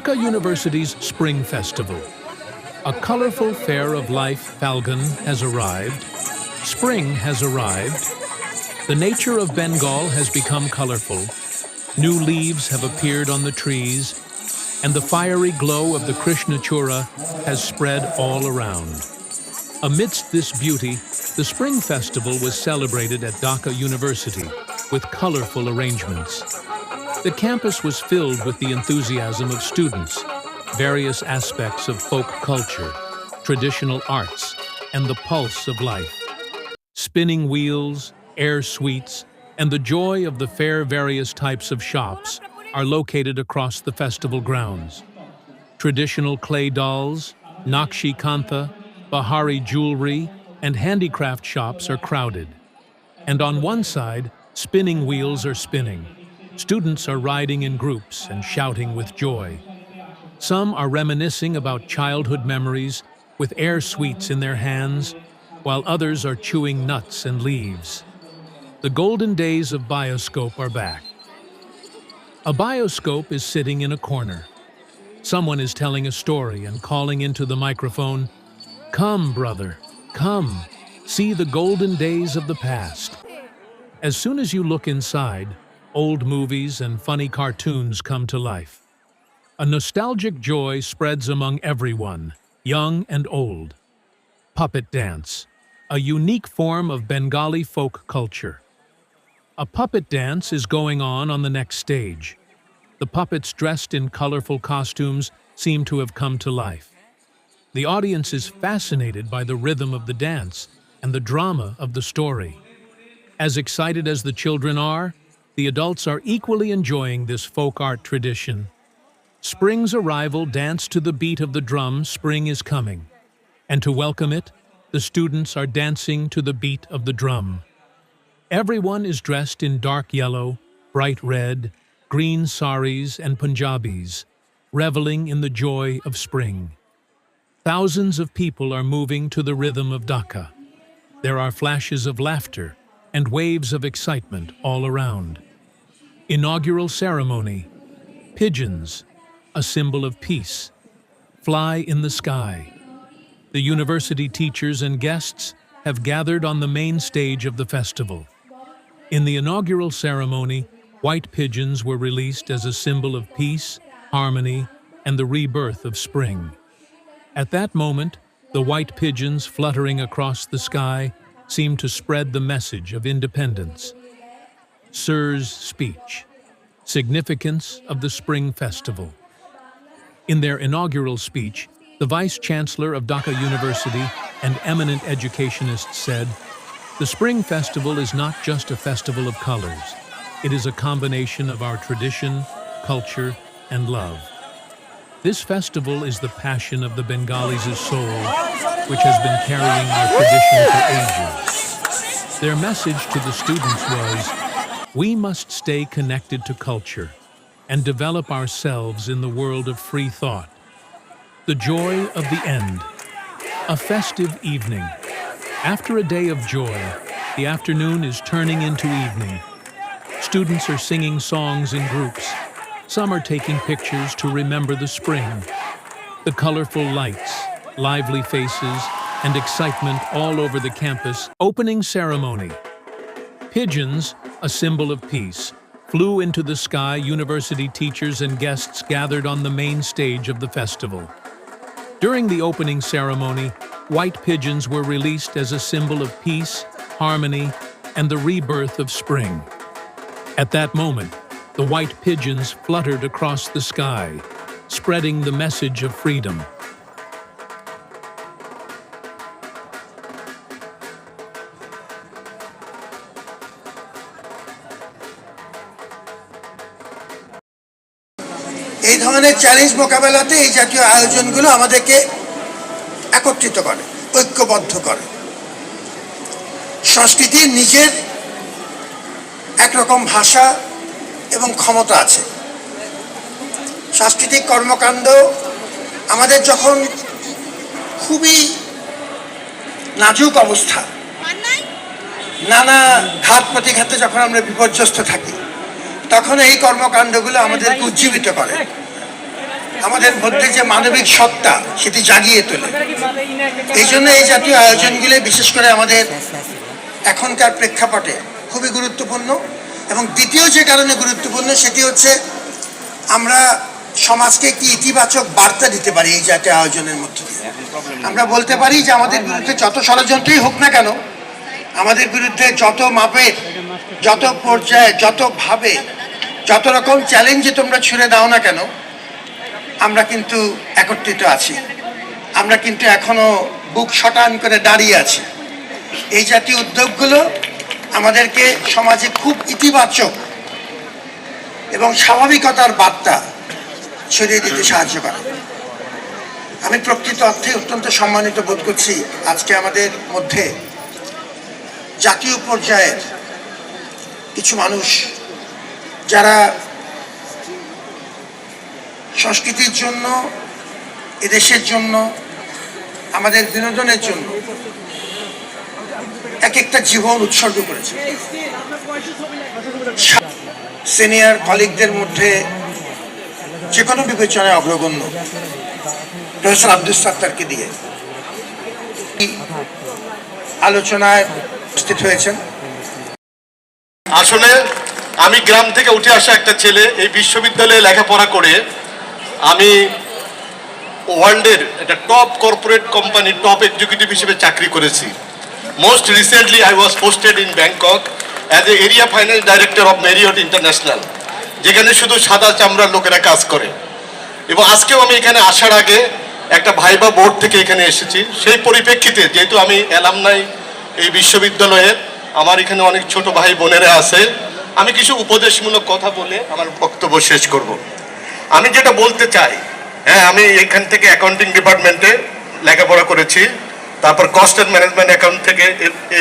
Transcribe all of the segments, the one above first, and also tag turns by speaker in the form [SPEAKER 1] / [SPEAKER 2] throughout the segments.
[SPEAKER 1] Dhaka University's Spring Festival. A colorful fair of life, Falgun, has arrived. Spring has arrived. The nature of Bengal has become colorful. New leaves have appeared on the trees, and the fiery glow of the Krishna Chura has spread all around. Amidst this beauty, the Spring Festival was celebrated at Dhaka University with colorful arrangements. The campus was filled with the enthusiasm of students, various aspects of folk culture, traditional arts, and the pulse of life. Spinning wheels, air suites, and the joy of the fair various types of shops are located across the festival grounds. Traditional clay dolls, Nakshi Kantha, Bahari jewelry, and handicraft shops are crowded. And on one side, spinning wheels are spinning. Students are riding in groups and shouting with joy. Some are reminiscing about childhood memories with air sweets in their hands, while others are chewing nuts and leaves. The golden days of Bioscope are back. A bioscope is sitting in a corner. Someone is telling a story and calling into the microphone, "Come, brother, come, see the golden days of the past." As soon as you look inside, old movies and funny cartoons come to life. A nostalgic joy spreads among everyone, young and old. Puppet dance, a unique form of Bengali folk culture. A puppet dance is going on the next stage. The puppets dressed in colorful costumes seem to have come to life. The audience is fascinated by the rhythm of the dance and the drama of the story. As excited as the children are, the adults are equally enjoying this folk art tradition. Spring's arrival danced to the beat of the drum, "Spring is coming." And to welcome it, the students are dancing to the beat of the drum. Everyone is dressed in dark yellow, bright red, green saris and Punjabis, reveling in the joy of spring. Thousands of people are moving to the rhythm of Dhaka. There are flashes of laughter and waves of excitement all around. Inaugural ceremony. Pigeons, a symbol of peace, fly in the sky. The university teachers and guests have gathered on the main stage of the festival. In the inaugural ceremony, white pigeons were released as a symbol of peace, harmony, and the rebirth of spring. At that moment, the white pigeons fluttering across the sky seemed to spread the message of independence. Sir's speech. Significance of the Spring Festival. In their inaugural speech, the Vice-Chancellor of Dhaka University and eminent educationist said, "The Spring Festival is not just a festival of colors. It is a combination of our tradition, culture, and love. This festival is the passion of the Bengalis' soul, which has been carrying our tradition for ages." Their message to the students was, "We must stay connected to culture and develop ourselves in the world of free thought." The joy of the end. A festive evening. After a day of joy, the afternoon is turning into evening. Students are singing songs in groups. Some are taking pictures to remember the spring. The colorful lights, lively faces, and excitement all over the campus. Opening ceremony. Pigeons, a symbol of peace, flew into the sky. University teachers and guests gathered on the main stage of the festival. During the opening ceremony, white pigeons were released as a symbol of peace, harmony, and the rebirth of spring. At that moment, the white pigeons fluttered across the sky, spreading the message of freedom.
[SPEAKER 2] এই ধরনের challenge মোকাবেলাতে এই জাতীয় আয়োজনগুলো আমাদেরকে একত্রিত করে, ঐক্যবদ্ধ করে। সংস্কৃতির নিজের একরকম ভাষা এবং ক্ষমতা আছে। সাংস্কৃতিক কর্মকাণ্ড আমাদের যখন খুবই নাজুক অবস্থা, নানা ঘাত প্রতিঘাতে যখন আমরা বিপর্যস্ত থাকি, তখন এই কর্মকাণ্ডগুলো আমাদেরকে উজ্জীবিত করে। আমাদের মধ্যে যে মানবিক সত্তা সেটি জাগিয়ে তোলে। এই জন্য এই জাতীয় আয়োজনগুলি বিশেষ করে আমাদের এখনকার প্রেক্ষাপটে খুবই গুরুত্বপূর্ণ। এবং দ্বিতীয় যে কারণে গুরুত্বপূর্ণ সেটি হচ্ছে আমরা সমাজকে একটি ইতিবাচক বার্তা দিতে পারি এই জাতীয় আয়োজনের মধ্য দিয়ে। আমরা বলতে পারি যে আমাদের বিরুদ্ধে যত ষড়যন্ত্রই হোক না কেন, আমাদের বিরুদ্ধে যত মাপের, যত পর্যায়ে, যত ভাবে, যত রকম চ্যালেঞ্জে তোমরা ছুড়ে দাও না কেন, আমরা কিন্তু একত্রিত আছি। আমরা কিন্তু এখনো বুক শটান করে দাঁড়িয়ে আছি। এই জাতীয় উদ্যোগগুলো আমাদেরকে সমাজে খুব ইতিবাচক এবং স্বাভাবিকতার বার্তা ছড়িয়ে দিতে সাহায্য করে। আমি প্রকৃত অর্থে অত্যন্ত সম্মানিত বোধ করছি আজকে আমাদের মধ্যে জাতীয় পর্যায়ের কিছু মানুষ যারা সংস্কৃতির জন্য, এদেশের জন্য, আমাদের বিনোদনের জন্য এক একটা জীবন উৎসর্গ করেছে। সিনিয়র কলিগদের মধ্যে যে কোনো বিবেচনায় অগ্রগণ্য প্রফেসর আব্দুল সাত্তারকে দিয়ে আলোচনায় উপস্থিত হয়েছেন।
[SPEAKER 3] আসলে আমি গ্রাম থেকে উঠে আসা একটা ছেলে, এই বিশ্ববিদ্যালয়ে লেখাপড়া করে আমি ওয়ার্ল্ডের একটা top corporate company top executive হিসেবে চাকরি করেছি। Most recently I was posted in Bangkok as a area finance director of Marriott International, যেখানে শুধু সাদা চামড়ার লোকেরা কাজ করে। এবং আজকেও আমি এখানে আসার আগে একটা ভাইবা বোর্ড থেকে এখানে এসেছি। সেই পরিপ্রেক্ষিতে যেহেতু আমি অ্যালামনাই এই বিশ্ববিদ্যালয়ের, আমার এখানে অনেক ছোট ভাই বোনেরা আছে, আমি কিছু উপদেশমূলক কথা বলে আমার বক্তব্য শেষ করব। আমি যেটা বলতে চাই, হ্যাঁ, আমি এখান থেকে অ্যাকাউন্টিং ডিপার্টমেন্টে লেখাপড়া করেছি, তারপর কস্ট অ্যান্ড ম্যানেজমেন্ট অ্যাকাউন্ট থেকে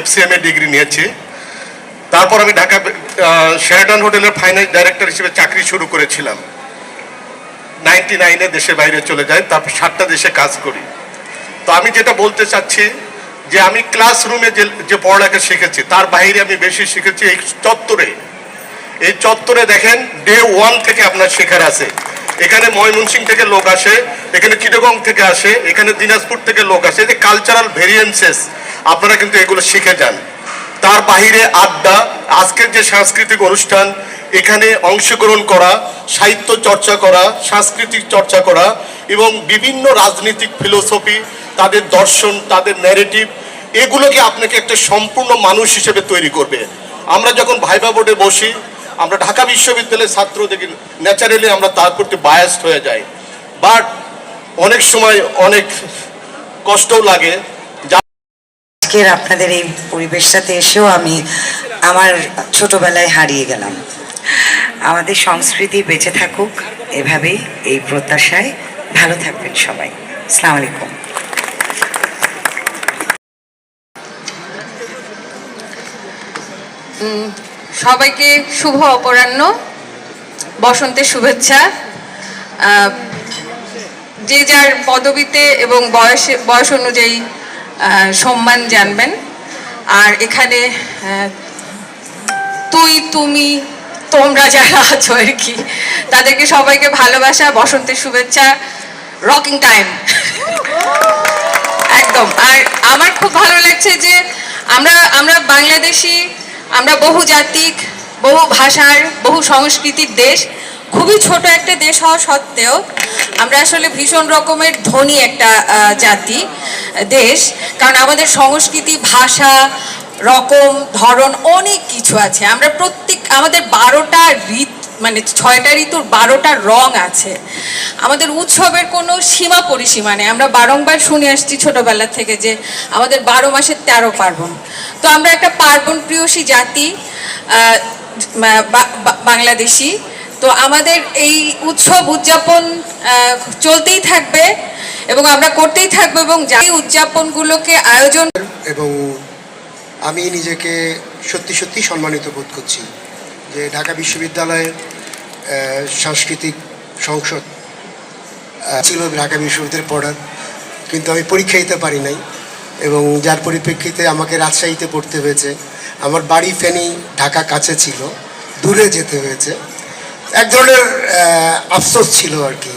[SPEAKER 3] FCMA ডিগ্রি নিয়েছি। তারপর আমি ঢাকা শেরাটন হোটেলের ফাইন্যান্স ডাইরেক্টর হিসেবে চাকরি শুরু করেছিলাম। 99-এ দেশের বাইরে চলে যাই, তারপর 7টা দেশে কাজ করি। তো আমি যেটা বলতে চাচ্ছি যে আমি ক্লাসরুমে যে পড়ালেখা শিখেছি তার বাইরে আমি বেশি শিখেছি এই চত্বরে। এই চত্বরে দেখেন ডে 1 থেকে আপনার শেখার আছে। এখানে ময়মনসিংহ থেকে লোক আসে, এখানে চিটাগং থেকে আসে, এখানে দিনাজপুর থেকে লোক আসে। যে কালচারাল ভেরিয়েন্সেস আপনারা কিন্তু এগুলো শিখে যান। তার বাহিরে আড্ডা, আজকের যে সাংস্কৃতিক অনুষ্ঠান, এখানে অংশগ্রহণ করা, সাহিত্য চর্চা করা, সাংস্কৃতিক চর্চা করা এবং বিভিন্ন রাজনৈতিক ফিলোসফি, তাদের দর্শন, তাদের ন্যারেটিভ, এগুলোকে আপনাকে একটা সম্পূর্ণ মানুষ হিসেবে তৈরি করবে। আমরা যখন ভাইবা বোর্ডে বসি, আমরা ঢাকা বিশ্ববিদ্যালয়ের ছাত্র দেখি, ন্যাচারালি আমরা তার প্রতি বায়াসড হয়ে যাই। বাট অনেক সময় অনেক কষ্টও লাগে।
[SPEAKER 4] আজকের আপনাদের এই পরিবেশটাতে এসেও আমি আমার ছোটবেলায় হারিয়ে গেলাম। আমাদের সংস্কৃতি বেঁচে থাকুক এভাবেই, এই প্রত্যাশায়। ভালো থাকবেন সবাই। আসসালামু আলাইকুম।
[SPEAKER 5] সবাইকে শুভ অপরাহ্ন, বসন্তের শুভেচ্ছা। যে যার পদবিতে এবং বয়স অনুযায়ী সম্মান জানবেন। আর এখানে তুই, তুমি, তোমরা যারা আছো আর কি, তাদেরকে সবাইকে ভালোবাসা, বসন্তের শুভেচ্ছা, রকিং টাইম একদম। আর আমার খুব ভালো লাগছে যে আমরা বাংলাদেশি, আমরা বহু জাতিক, বহু ভাষার, বহু সংস্কৃতির দেশ। খুবই ছোট একটা দেশ হওয়া সত্ত্বেও আমরা আসলে ভীষণ রকমের ধনী একটা জাতি, দেশ। কারণ আমাদের সংস্কৃতি, ভাষা, রকম, ধরন অনেক কিছু আছে। আমরা আমাদের 12টা মানে 6টা ঋতুর 12টা রং আছে। আমাদের উৎসবের কোনো সীমা পরিসীমা নেই। আমরা বারংবার শুনে আসছি ছোটবেলা থেকে যে আমাদের 12 মাসের 13 পার্বণ। তো আমরা একটা পার্বণ প্রিয়সী জাতি, বাংলাদেশি। তো আমাদের এই উৎসব উদযাপন চলতেই থাকবে এবং আমরা করতেই থাকবো, এবং এই উদযাপনগুলোকে আয়োজন।
[SPEAKER 6] এবং আমি নিজেকে সত্যি সত্যি সম্মানিত বোধ করছি যে ঢাকা বিশ্ববিদ্যালয়ের সাংস্কৃতিক সংসদ ছিল ঢাকা বিশ্ববিদ্যালয়ে পড়ার, কিন্তু আমি পরীক্ষা দিতে পারি নাই এবং যার পরিপ্রেক্ষিতে আমাকে রাজশাহীতে পড়তে হয়েছে। আমার বাড়ি ফেনী, ঢাকা কাছে ছিল, দূরে যেতে হয়েছে। এক ধরনের আফসোস ছিল আর কি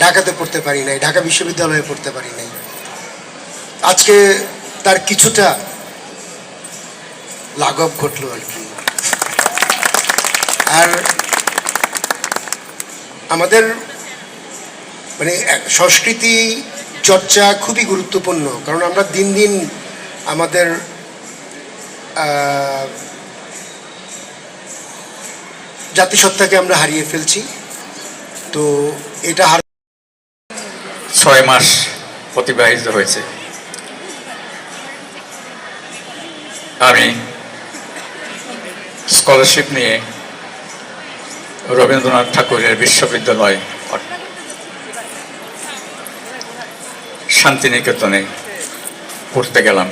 [SPEAKER 6] ঢাকাতে পড়তে পারি নাই, ঢাকা বিশ্ববিদ্যালয়ে পড়তে পারি নাই। আজকে তার কিছুটা লাঘব ঘটলো আর কি। আর আমাদের মানে সংস্কৃতি চর্চা খুবই গুরুত্বপূর্ণ, কারণ আমরা দিন দিন আমাদের জাতিসত্তাকে আমরা হারিয়ে ফেলছি। তো এটা
[SPEAKER 7] 6 মাস অতিবাহিত হয়েছে। আমি স্কলারশিপ নিয়ে রবীন্দ্রনাথ ঠাকুরের বিশ্ববিদ্যালয় শান্তিনিকেতনে পড়তে গেলাম।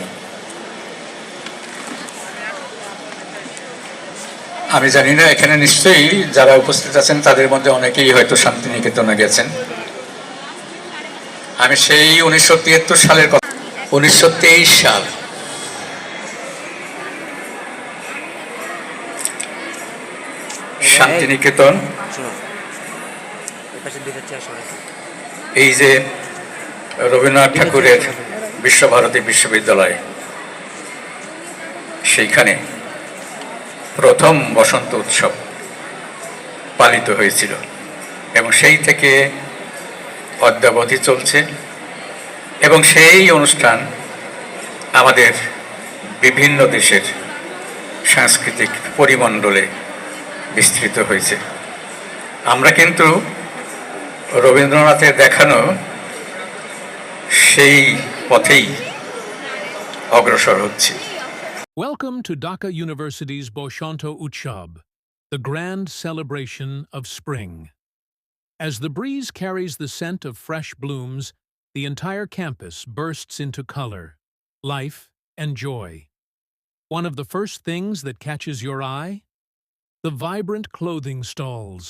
[SPEAKER 7] আমি জানি না এখানে নিশ্চয়ই যারা উপস্থিত আছেন তাদের মধ্যে অনেকেই হয়তো শান্তিনিকেতনে গেছেন। আমি সেই 1973 সালের কথা, 1923 সাল, শান্তিনিকেতন, এই যে রবীন্দ্রনাথ ঠাকুরের বিশ্বভারতী বিশ্ববিদ্যালয়, সেইখানে প্রথম বসন্ত উৎসব পালিত হয়েছিল এবং সেই থেকে অদ্যাবধি চলছে। এবং সেই অনুষ্ঠান আমাদের বিভিন্ন দেশের সাংস্কৃতিক পরিমণ্ডলে বিস্তৃত হয়েছে। আমরা কিন্তু রবীন্দ্রনাথের দেখানো সেই পথেই অগ্রসর হচ্ছি।
[SPEAKER 1] Welcome to Dhaka University's Boshanto Utshab, the grand celebration of spring. As the breeze carries the scent of fresh blooms, the entire campus bursts into color, life, and joy. One of the first things that catches your eye? The vibrant clothing stalls.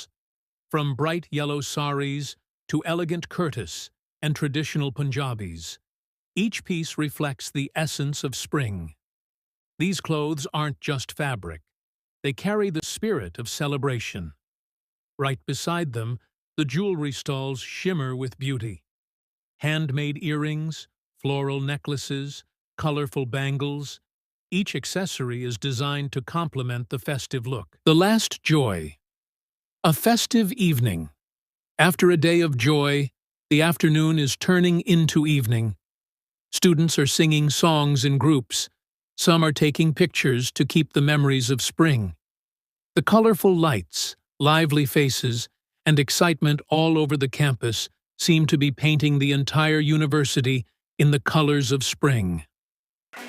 [SPEAKER 1] From bright yellow saris to elegant kurtis and traditional Punjabis, each piece reflects the essence of spring. These clothes aren't just fabric. They carry the spirit of celebration. Right beside them, the jewelry stalls shimmer with beauty. Handmade earrings, floral necklaces, colorful bangles, each accessory is designed to complement the festive look. The last joy. A festive evening. After a day of joy, the afternoon is turning into evening. Students are singing songs in groups. Some are taking pictures to keep the memories of spring. The colorful lights, lively faces, and excitement all over the campus seem to be painting the entire university in the colors of spring.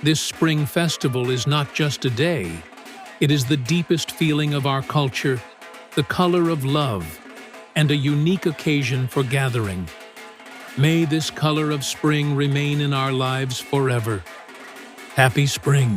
[SPEAKER 1] This spring festival is not just a day. It is the deepest feeling of our culture, the color of love, and a unique occasion for gathering. May this color of spring remain in our lives forever. Happy spring.